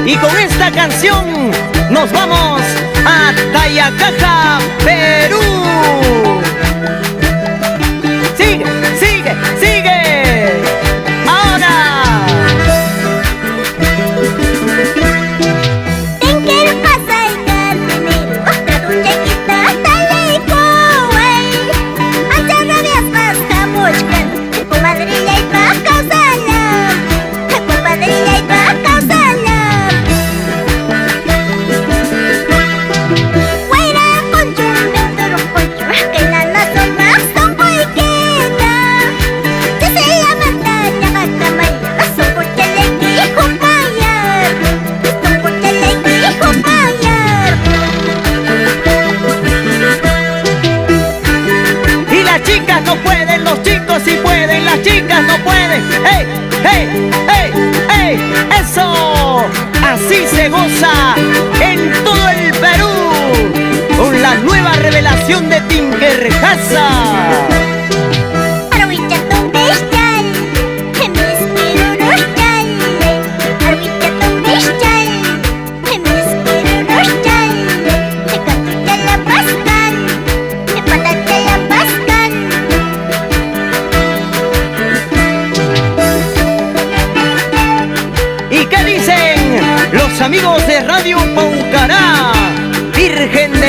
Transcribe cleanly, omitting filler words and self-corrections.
Y con esta canción nos vamos a Tayacaja, Perú. Sigue, sigue, sigue. Ahora. No pueden, los chicos sí pueden, las chicas no pueden. ¡Hey, hey, hey, hey! ¡Eso! Así se goza en todo el Perú con la nueva revelación de Tinkercasa. ¿Y qué dicen los amigos de Radio Paucará? Virgen